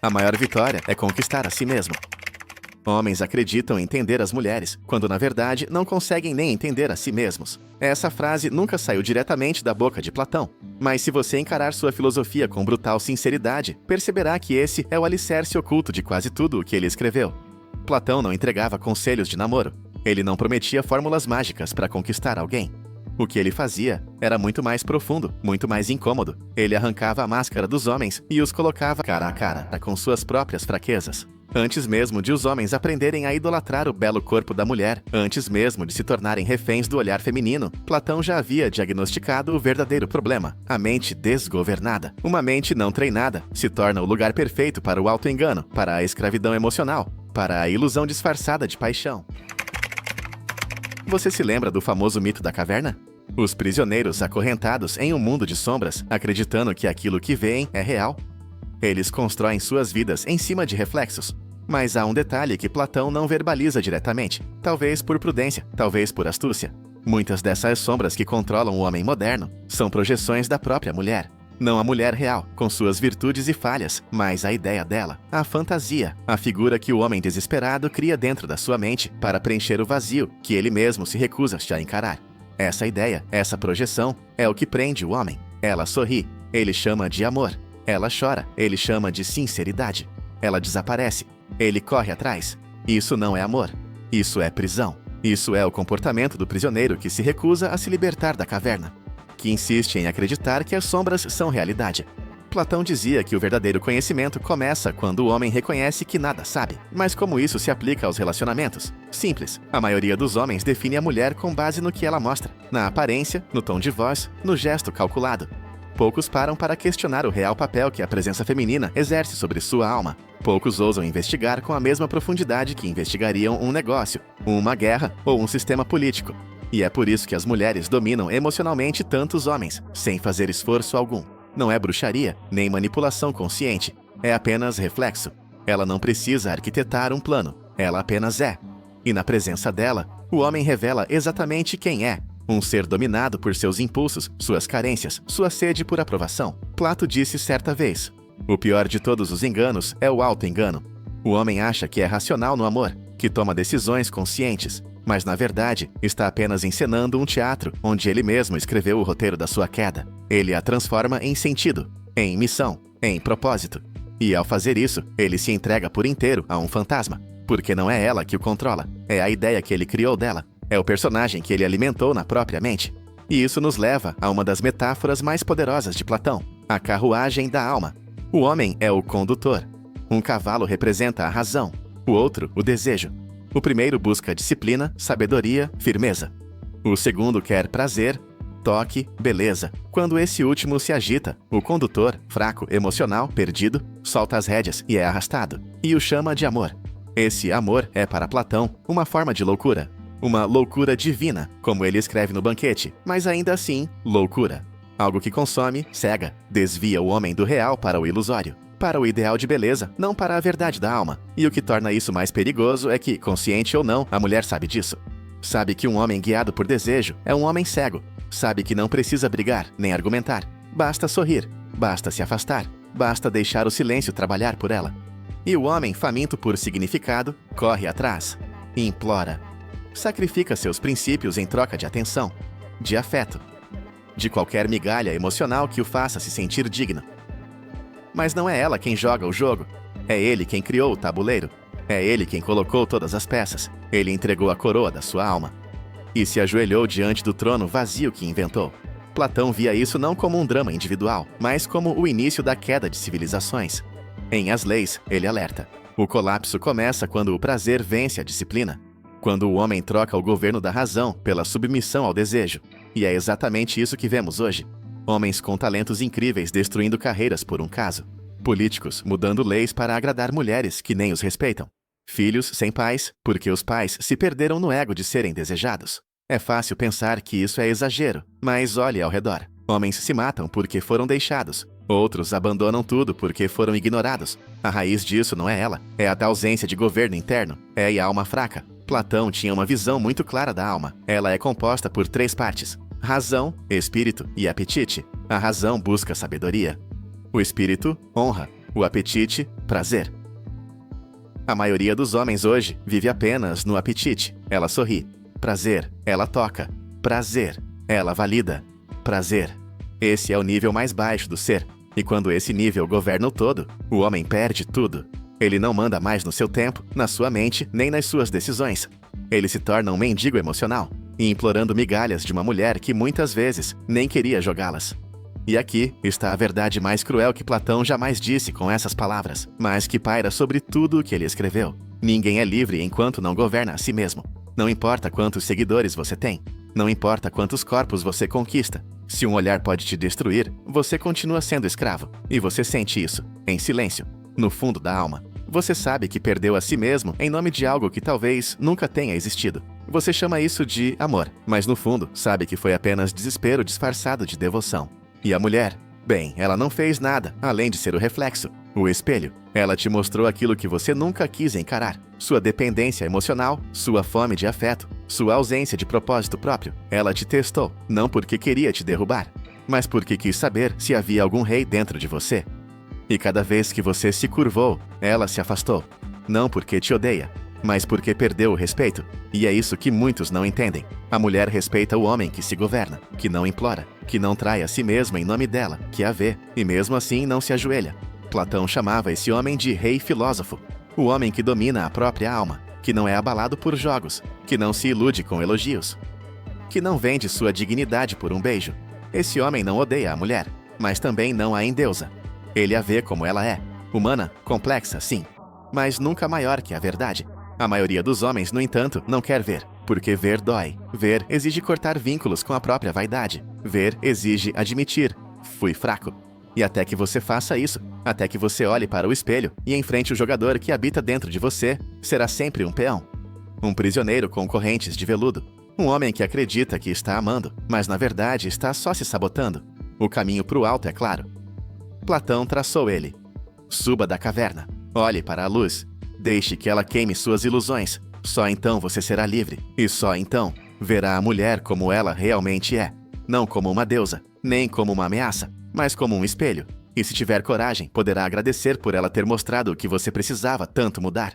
A maior vitória é conquistar a si mesmo. Homens acreditam entender as mulheres, quando na verdade não conseguem nem entender a si mesmos. Essa frase nunca saiu diretamente da boca de Platão. Mas se você encarar sua filosofia com brutal sinceridade, perceberá que esse é o alicerce oculto de quase tudo o que ele escreveu. Platão não entregava conselhos de namoro. Ele não prometia fórmulas mágicas para conquistar alguém. O que ele fazia era muito mais profundo, muito mais incômodo. Ele arrancava a máscara dos homens e os colocava cara a cara com suas próprias fraquezas. Antes mesmo de os homens aprenderem a idolatrar o belo corpo da mulher, antes mesmo de se tornarem reféns do olhar feminino, Platão já havia diagnosticado o verdadeiro problema: a mente desgovernada. Uma mente não treinada se torna o lugar perfeito para o auto-engano, para a escravidão emocional, para a ilusão disfarçada de paixão. Você se lembra do famoso mito da caverna? Os prisioneiros acorrentados em um mundo de sombras, acreditando que aquilo que veem é real. Eles constroem suas vidas em cima de reflexos. Mas há um detalhe que Platão não verbaliza diretamente, talvez por prudência, talvez por astúcia. Muitas dessas sombras que controlam o homem moderno são projeções da própria mulher. Não a mulher real, com suas virtudes e falhas, mas a ideia dela, a fantasia, a figura que o homem desesperado cria dentro da sua mente para preencher o vazio que ele mesmo se recusa a encarar. Essa ideia, essa projeção, é o que prende o homem. Ela sorri, ele chama de amor. Ela chora, ele chama de sinceridade. Ela desaparece, ele corre atrás. Isso não é amor, isso é prisão. Isso é o comportamento do prisioneiro que se recusa a se libertar da caverna, que insiste em acreditar que as sombras são realidade. Platão dizia que o verdadeiro conhecimento começa quando o homem reconhece que nada sabe. Mas como isso se aplica aos relacionamentos? Simples. A maioria dos homens define a mulher com base no que ela mostra, na aparência, no tom de voz, no gesto calculado. Poucos param para questionar o real papel que a presença feminina exerce sobre sua alma. Poucos ousam investigar com a mesma profundidade que investigariam um negócio, uma guerra ou um sistema político. E é por isso que as mulheres dominam emocionalmente tantos homens, sem fazer esforço algum. Não é bruxaria, nem manipulação consciente. É apenas reflexo. Ela não precisa arquitetar um plano. Ela apenas é. E na presença dela, o homem revela exatamente quem é. Um ser dominado por seus impulsos, suas carências, sua sede por aprovação. Plato disse certa vez: o pior de todos os enganos é o auto-engano. O homem acha que é racional no amor, que toma decisões conscientes, mas na verdade está apenas encenando um teatro onde ele mesmo escreveu o roteiro da sua queda. Ele a transforma em sentido, em missão, em propósito. E ao fazer isso, ele se entrega por inteiro a um fantasma, porque não é ela que o controla, é a ideia que ele criou dela. É o personagem que ele alimentou na própria mente. E isso nos leva a uma das metáforas mais poderosas de Platão, a carruagem da alma. O homem é o condutor. Um cavalo representa a razão, o outro, o desejo. O primeiro busca disciplina, sabedoria, firmeza. O segundo quer prazer, toque, beleza. Quando esse último se agita, o condutor, fraco, emocional, perdido, solta as rédeas e é arrastado. E o chama de amor. Esse amor é para Platão uma forma de loucura. Uma loucura divina, como ele escreve no Banquete, mas ainda assim, loucura. Algo que consome, cega, desvia o homem do real para o ilusório, para o ideal de beleza, não para a verdade da alma. E o que torna isso mais perigoso é que, consciente ou não, a mulher sabe disso. Sabe que um homem guiado por desejo é um homem cego. Sabe que não precisa brigar, nem argumentar. Basta sorrir, basta se afastar, basta deixar o silêncio trabalhar por ela. E o homem, faminto por significado, corre atrás, implora. Sacrifica seus princípios em troca de atenção, de afeto, de qualquer migalha emocional que o faça se sentir digno. Mas não é ela quem joga o jogo, é ele quem criou o tabuleiro, é ele quem colocou todas as peças, ele entregou a coroa da sua alma e se ajoelhou diante do trono vazio que inventou. Platão via isso não como um drama individual, mas como o início da queda de civilizações. Em As Leis, ele alerta: o colapso começa quando o prazer vence a disciplina. Quando o homem troca o governo da razão pela submissão ao desejo. E é exatamente isso que vemos hoje. Homens com talentos incríveis destruindo carreiras por um caso. Políticos mudando leis para agradar mulheres que nem os respeitam. Filhos sem pais, porque os pais se perderam no ego de serem desejados. É fácil pensar que isso é exagero, mas olhe ao redor. Homens se matam porque foram deixados. Outros abandonam tudo porque foram ignorados. A raiz disso não é ela, é a da ausência de governo interno, é a alma fraca. Platão tinha uma visão muito clara da alma. Ela é composta por 3 partes: razão, espírito e apetite. A razão busca sabedoria. O espírito, honra. O apetite, prazer. A maioria dos homens hoje vive apenas no apetite. Ela sorri. Prazer, ela toca. Prazer, ela valida. Prazer. Esse é o nível mais baixo do ser. E quando esse nível governa o todo, o homem perde tudo. Ele não manda mais no seu tempo, na sua mente, nem nas suas decisões. Ele se torna um mendigo emocional, e implorando migalhas de uma mulher que muitas vezes nem queria jogá-las. E aqui está a verdade mais cruel que Platão jamais disse com essas palavras, mas que paira sobre tudo o que ele escreveu. Ninguém é livre enquanto não governa a si mesmo. Não importa quantos seguidores você tem, não importa quantos corpos você conquista. Se um olhar pode te destruir, você continua sendo escravo, e você sente isso, em silêncio, no fundo da alma. Você sabe que perdeu a si mesmo em nome de algo que talvez nunca tenha existido. Você chama isso de amor, mas no fundo sabe que foi apenas desespero disfarçado de devoção. E a mulher? Bem, ela não fez nada, além de ser o reflexo, o espelho. Ela te mostrou aquilo que você nunca quis encarar. Sua dependência emocional, sua fome de afeto, sua ausência de propósito próprio. Ela te testou, não porque queria te derrubar, mas porque quis saber se havia algum rei dentro de você. E cada vez que você se curvou, ela se afastou. Não porque te odeia, mas porque perdeu o respeito. E é isso que muitos não entendem. A mulher respeita o homem que se governa, que não implora, que não trai a si mesmo em nome dela, que a vê, e mesmo assim não se ajoelha. Platão chamava esse homem de rei filósofo. O homem que domina a própria alma, que não é abalado por jogos, que não se ilude com elogios, que não vende sua dignidade por um beijo. Esse homem não odeia a mulher, mas também não a endeusa. Ele a vê como ela é, humana, complexa, sim, mas nunca maior que a verdade. A maioria dos homens, no entanto, não quer ver, porque ver dói. Ver exige cortar vínculos com a própria vaidade. Ver exige admitir, fui fraco. E até que você faça isso, até que você olhe para o espelho e enfrente o jogador que habita dentro de você, será sempre um peão. Um prisioneiro com correntes de veludo. Um homem que acredita que está amando, mas na verdade está só se sabotando. O caminho para o alto é claro. Platão traçou ele. Suba da caverna. Olhe para a luz. Deixe que ela queime suas ilusões. Só então você será livre. E só então verá a mulher como ela realmente é. Não como uma deusa, nem como uma ameaça, mas como um espelho. E se tiver coragem, poderá agradecer por ela ter mostrado o que você precisava tanto mudar.